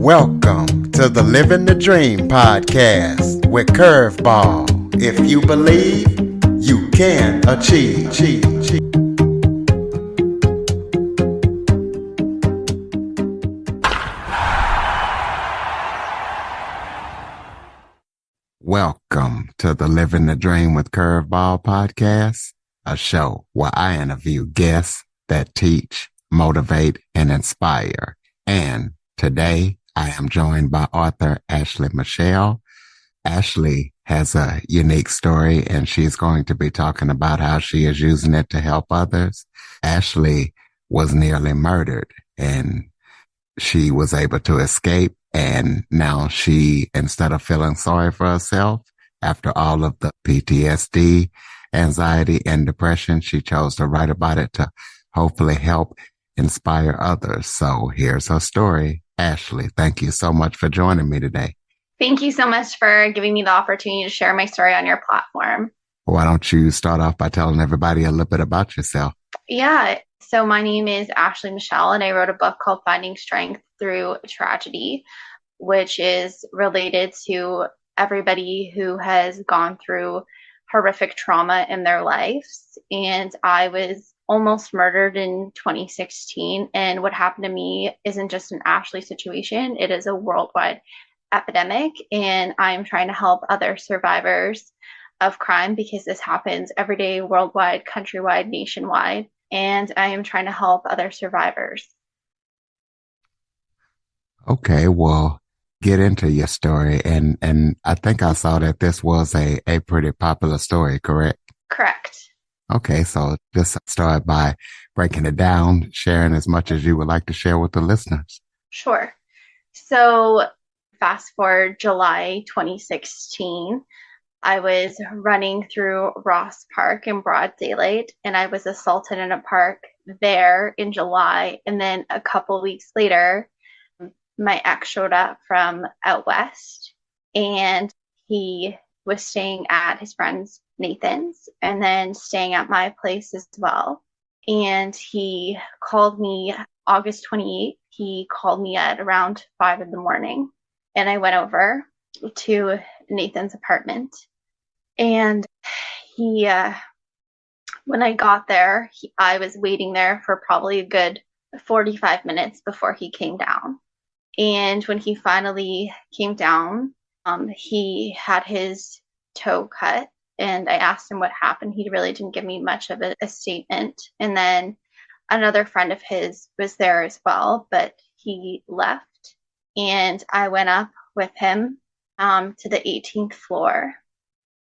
Welcome to the Living the Dream podcast with Curveball. If you believe, you can achieve. Welcome to the Living the Dream with Curveball podcast, a show where I interview guests that teach, motivate, and inspire. And today I am joined by author Ashley Michelle. Ashley has a unique story, and she's going to be talking about how she is using it to help others. Ashley was nearly murdered, and she was able to escape. And now she, instead of feeling sorry for herself, after all of the PTSD, anxiety, and depression, she chose to write about it to hopefully help inspire others. So here's her story. Ashley, thank you so much for joining me today. Thank you so much for giving me the opportunity to share my story on your platform. Why don't you start off by telling everybody a little bit about yourself? Yeah, so my name is Ashley Michelle, and I wrote a book called Finding Strength Through Tragedy, which is related to everybody who has gone through horrific trauma in their lives. And I was almost murdered in 2016. And what happened to me isn't just an Ashley situation, it is a worldwide epidemic. And I'm trying to help other survivors of crime because this happens every day, worldwide, countrywide, nationwide. And I am trying to help other survivors. Okay, well, get into your story. And I think I saw that this was a pretty popular story, correct? Correct. Okay, so just start by breaking it down, sharing as much as you would like to share with the listeners. Sure. So fast forward July 2016, I was running through Ross Park in broad daylight, and I was assaulted in a park there in July. And then a couple weeks later, my ex showed up from out west, and he was staying at his friend's Nathan's and then staying at my place as well. And he called me August 28th. He called me at around 5 in the morning, and I went over to Nathan's apartment. And he, when I got there, I was waiting there for probably a good 45 minutes before he came down. And when he finally came down, he had his toe cut. And I asked him what happened. He really didn't give me much of a statement. And then another friend of his was there as well, but he left. And I went up with him to the 18th floor.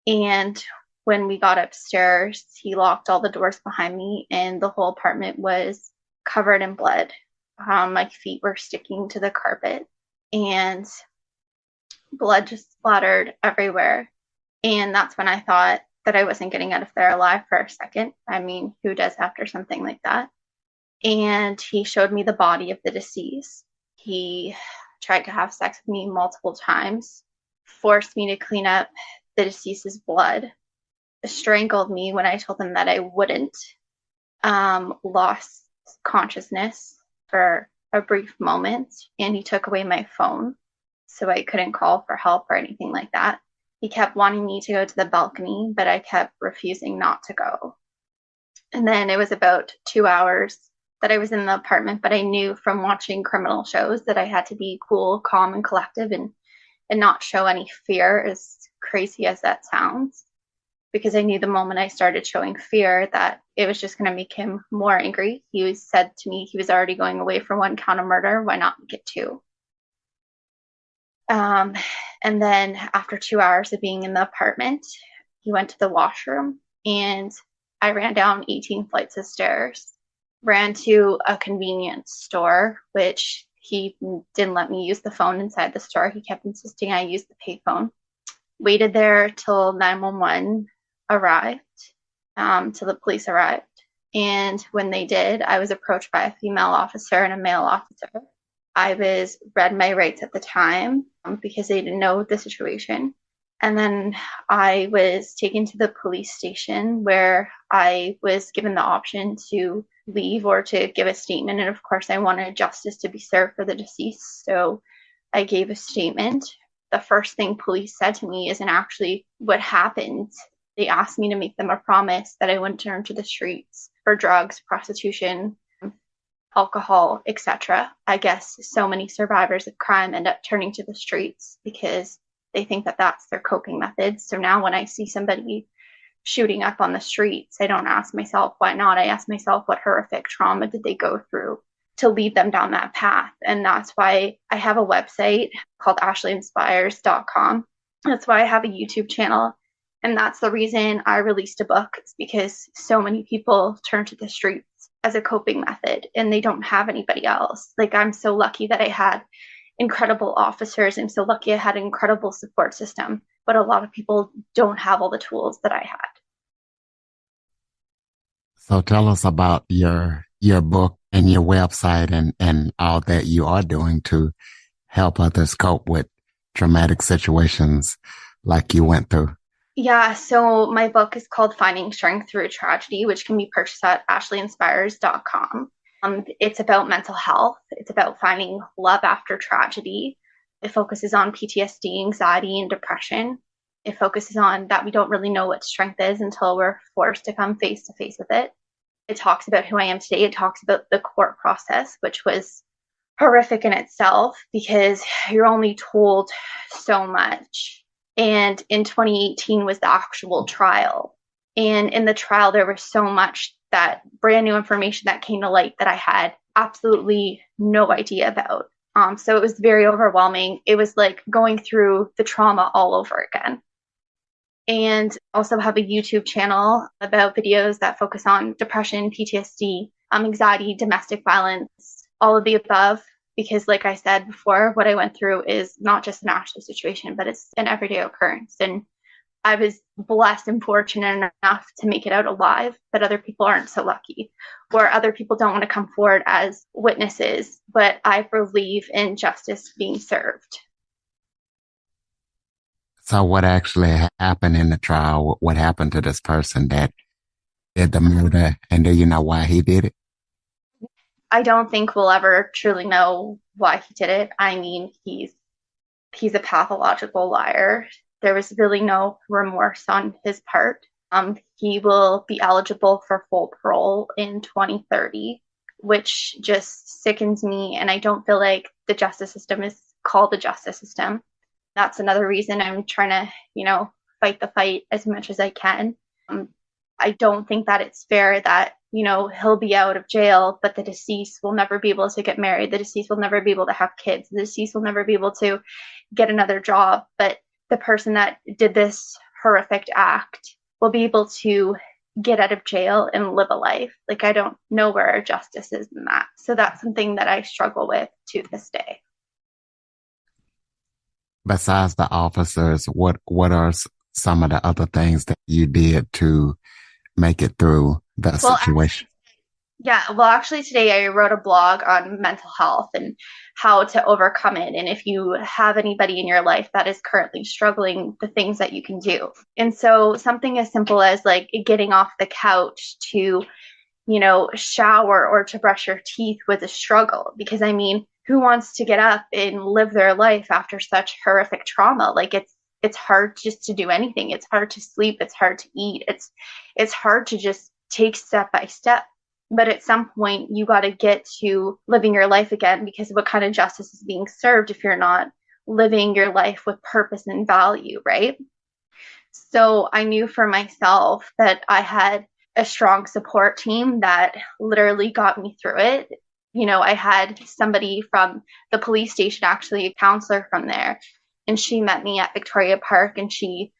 And when we got upstairs, he locked all the doors behind me, and the whole apartment was covered in blood. My feet were sticking to the carpet, and blood just splattered everywhere. And that's when I thought that I wasn't getting out of there alive for a second. I mean, who does after something like that? And he showed me the body of the deceased. He tried to have sex with me multiple times, forced me to clean up the deceased's blood, strangled me when I told him that I wouldn't, lost consciousness for a brief moment, and he took away my phone so I couldn't call for help or anything like that. He kept wanting me to go to the balcony, but I kept refusing not to go. And then it was about 2 hours that I was in the apartment, but I knew from watching criminal shows that I had to be cool, calm, and collective and not show any fear, as crazy as that sounds, because I knew the moment I started showing fear that it was just going to make him more angry. He said to me he was already going away for one count of murder. Why not make it two? And then after 2 hours of being in the apartment, he went to the washroom, and I ran down 18 flights of stairs, ran to a convenience store, which he didn't let me use the phone inside the store. He kept insisting I use the payphone. Waited there till 911 arrived, till the police arrived. And when they did, I was approached by a female officer and a male officer. I was read my rights at the time because they didn't know the situation. And then I was taken to the police station where I was given the option to leave or to give a statement. And of course, I wanted justice to be served for the deceased. So I gave a statement. The first thing police said to me isn't actually what happened. They asked me to make them a promise that I wouldn't turn to the streets for drugs, prostitution, alcohol, etc. I guess so many survivors of crime end up turning to the streets because they think that that's their coping method. So now when I see somebody shooting up on the streets, I don't ask myself why not. I ask myself what horrific trauma did they go through to lead them down that path. And that's why I have a website called ashleyinspires.com. That's why I have a YouTube channel. And that's the reason I released a book. It's because so many people turn to the streets as a coping method and they don't have anybody else. Like, I'm so lucky that I had incredible officers. I'm so lucky I had an incredible support system, but a lot of people don't have all the tools that I had. So tell us about your book and your website and all that you are doing to help others cope with traumatic situations like you went through. Yeah, so my book is called Finding Strength Through a Tragedy, which can be purchased at ashleyinspires.com. It's about mental health. It's about finding love after tragedy. It focuses on PTSD, anxiety, and depression. It focuses on that we don't really know what strength is until we're forced to come face to face with it. It talks about who I am today. It talks about the court process, which was horrific in itself because you're only told so much. And in 2018 was the actual trial. And in the trial, there was so much that brand new information that came to light that I had absolutely no idea about. So it was very overwhelming. It was like going through the trauma all over again. And also have a YouTube channel about videos that focus on depression, PTSD, anxiety, domestic violence, all of the above. Because like I said before, what I went through is not just an Ashley situation, but it's an everyday occurrence. And I was blessed and fortunate enough to make it out alive, but other people aren't so lucky, or other people don't want to come forward as witnesses. But I believe in justice being served. So what actually happened in the trial? What happened to this person that did the murder? And do you know why he did it? I don't think we'll ever truly know why he did it. I mean, he's a pathological liar. There was really no remorse on his part. He will be eligible for full parole in 2030, which just sickens me. And I don't feel like the justice system is called the justice system. That's another reason I'm trying to, fight the fight as much as I can. I don't think that it's fair that, he'll be out of jail, but the deceased will never be able to get married. The deceased will never be able to have kids. The deceased will never be able to get another job. But the person that did this horrific act will be able to get out of jail and live a life. Like, I don't know where our justice is in that. So that's something that I struggle with to this day. Besides the officers, what are some of the other things that you did to make it through the Well, situation? actually today I wrote a blog on mental health and how to overcome it. And if you have anybody in your life that is currently struggling, the things that you can do. And so something as simple as like getting off the couch to, shower or to brush your teeth was a struggle because I mean, who wants to get up and live their life after such horrific trauma? Like, it's hard just to do anything. It's hard to sleep. It's hard to eat. It's hard to just take step by step. But at some point, you got to get to living your life again because what kind of justice is being served if you're not living your life with purpose and value, right? So I knew for myself that I had a strong support team that literally got me through it. I had somebody from the police station, actually a counselor from there, and she met me at Victoria Park and she,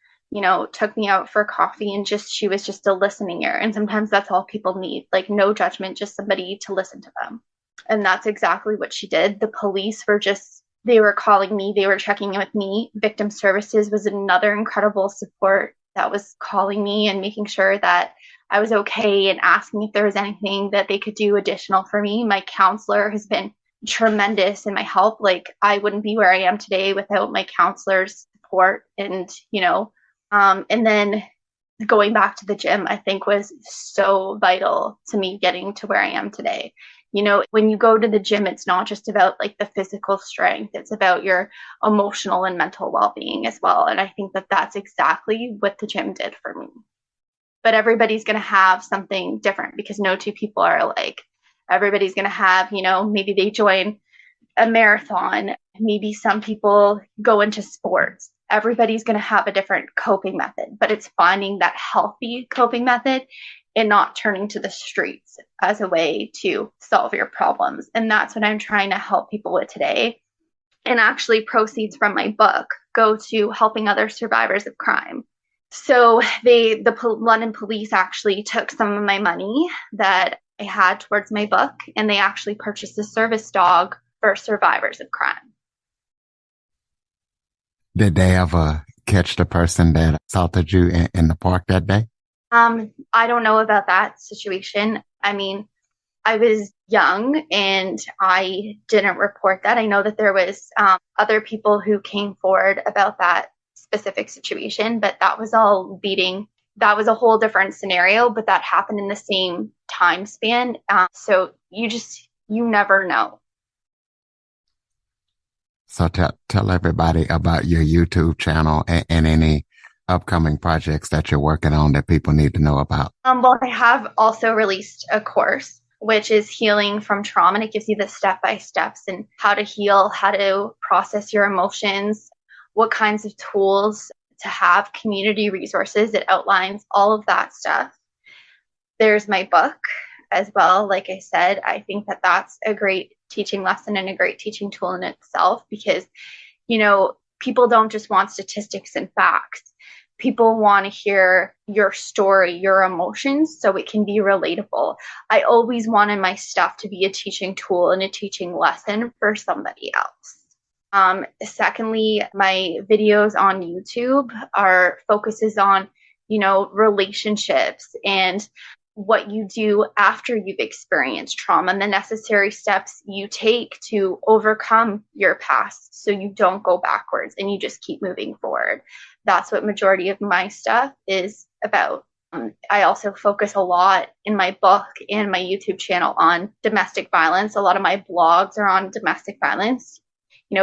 took me out for coffee and she was just a listening ear. And sometimes that's all people need, like no judgment, just somebody to listen to them. And that's exactly what she did. The police they were calling me, they were checking in with me. Victim services was another incredible support that was calling me and making sure that I was okay and asking if there was anything that they could do additional for me. My counselor has been tremendous in my help. Like, I wouldn't be where I am today without my counselor's support. And then going back to the gym, I think was so vital to me getting to where I am today. When you go to the gym, it's not just about like the physical strength, it's about your emotional and mental well-being as well. And I think that that's exactly what the gym did for me. But everybody's going to have something different because no two people are alike. Everybody's going to have, maybe they join a marathon, maybe some people go into sports. Everybody's going to have a different coping method, but it's finding that healthy coping method and not turning to the streets as a way to solve your problems. And that's what I'm trying to help people with today. And actually, proceeds from my book go to helping other survivors of crime. So the London police actually took some of my money that I had towards my book, and they actually purchased a service dog for survivors of crime. Did they ever catch the person that assaulted you in the park that day? I don't know about that situation. I mean, I was young and I didn't report that. I know that there was other people who came forward about that specific situation, but that was all leading. That was a whole different scenario, but that happened in the same time span. So you never know. So tell everybody about your YouTube channel and any upcoming projects that you're working on that people need to know about. Well, I have also released a course, which is healing from trauma. And it gives you the step by steps and how to heal, how to process your emotions, what kinds of tools to have, community resources. It outlines all of that stuff. There's my book as well. Like I said, I think that that's a great teaching lesson and a great teaching tool in itself because, people don't just want statistics and facts. People want to hear your story, your emotions, so it can be relatable. I always wanted my stuff to be a teaching tool and a teaching lesson for somebody else. Secondly, my videos on YouTube are focuses on, relationships and what you do after you've experienced trauma and the necessary steps you take to overcome your past so you don't go backwards and you just keep moving forward. That's what majority of my stuff is about. I also focus a lot in my book and my YouTube channel on domestic violence. A lot of my blogs are on domestic violence.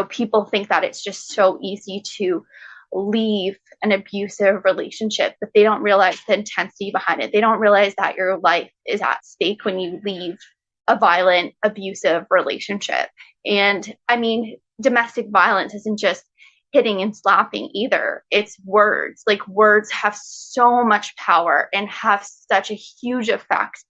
People think that it's just so easy to leave an abusive relationship, but they don't realize the intensity behind it. They don't realize that your life is at stake when you leave a violent, abusive relationship. And I mean, domestic violence isn't just hitting and slapping either. It's words. Like words have so much power and have such a huge effect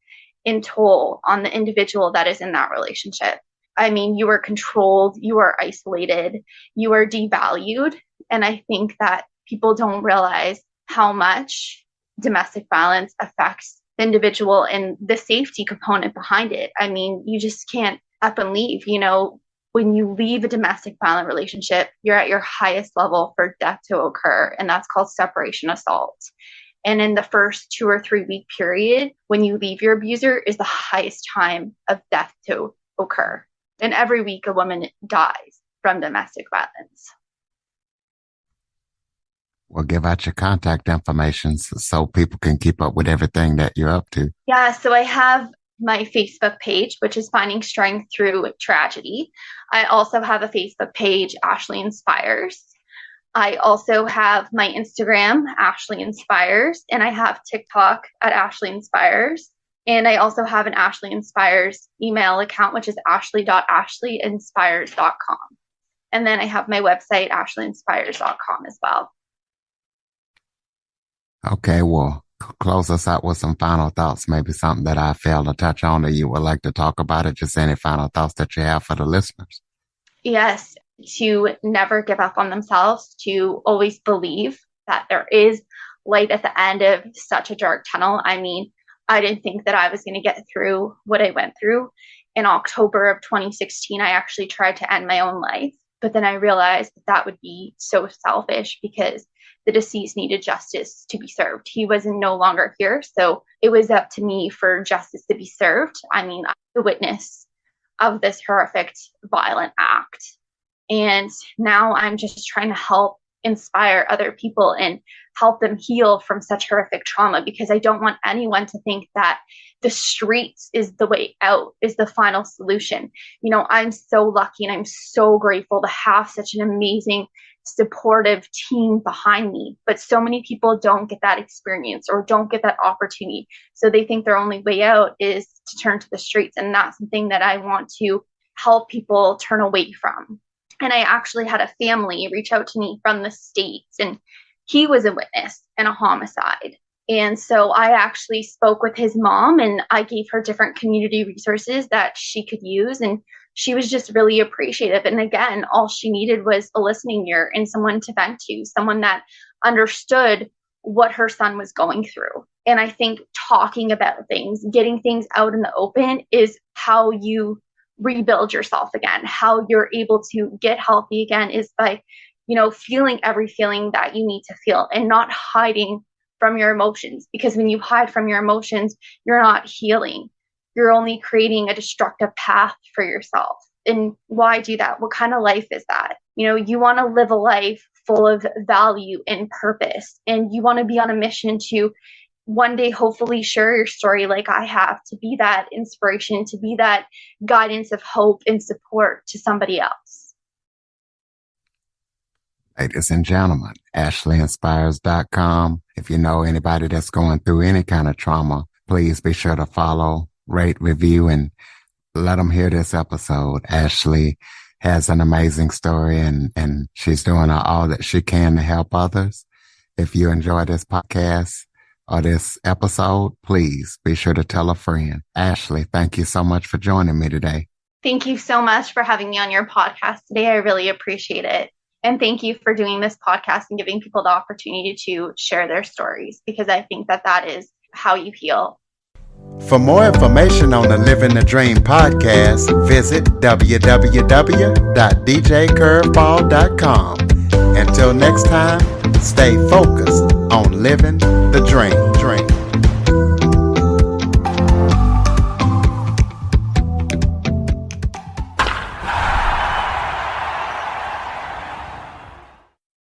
in toll on the individual that is in that relationship. I mean, you are controlled, you are isolated, you are devalued. And I think that people don't realize how much domestic violence affects the individual and the safety component behind it. I mean, you just can't up and leave. When you leave a domestic violent relationship, you're at your highest level for death to occur, and that's called separation assault. And in the first 2 or 3 week period, when you leave your abuser, is the highest time of death to occur. And every week, a woman dies from domestic violence. Well, give out your contact information so people can keep up with everything that you're up to. Yeah, so I have my Facebook page, which is Finding Strength Through Tragedy. I also have a Facebook page, Ashley Inspires. I also have my Instagram, Ashley Inspires, and I have TikTok at Ashley Inspires. And I also have an Ashley Inspires email account, which is ashley.ashleyinspires.com. And then I have my website, ashleyinspires.com as well. Okay, well, close us out with some final thoughts, maybe something that I failed to touch on that you would like to talk about it. Just any final thoughts that you have for the listeners. Yes, to never give up on themselves, to always believe that there is light at the end of such a dark tunnel. I mean, I didn't think that I was going to get through what I went through. In October of 2016, I actually tried to end my own life, but then I realized that that would be so selfish because the deceased needed justice to be served. He was no longer here, so it was up to me for justice to be served. I mean, I'm the witness of this horrific, violent act. And now I'm just trying to help inspire other people and help them heal from such horrific trauma, because I don't want anyone to think that the streets is the way out, is the final solution. You know, I'm so lucky and I'm so grateful to have such an amazing, supportive team behind me. But so many people don't get that experience or don't get that opportunity. So they think their only way out is to turn to the streets. And that's something that I want to help people turn away from. And I actually had a family reach out to me from the States, and he was a witness in a homicide. And so I actually spoke with his mom and I gave her different community resources that she could use. And she was just really appreciative. And again, all she needed was a listening ear and someone to vent to, someone that understood what her son was going through. And I think talking about things, getting things out in the open is how you rebuild yourself again. How you're able to get healthy again is by, you know, feeling every feeling that you need to feel and not hiding from your emotions. Because when you hide from your emotions, you're not healing. You're only creating a destructive path for yourself. And why do that? What kind of life is that? You know, you want to live a life full of value and purpose, and you want to be on a mission to one day hopefully share your story like I have, to be that inspiration, to be that guidance of hope and support to somebody else. Ladies and gentlemen, AshleyInspires.com. If you know anybody that's going through any kind of trauma, please be sure to follow, rate, review, and let them hear this episode. Ashley has an amazing story, and she's doing all that she can to help others. If you enjoy this podcast or this episode, please be sure to tell a friend. Ashley, thank you so much for joining me today. Thank you so much for having me on your podcast today. I really appreciate it. And thank you for doing this podcast and giving people the opportunity to share their stories, because I think that that is how you heal. For more information on the Living the Dream podcast, visit www.djcurveball.com. Until next time, stay focused on living the dream.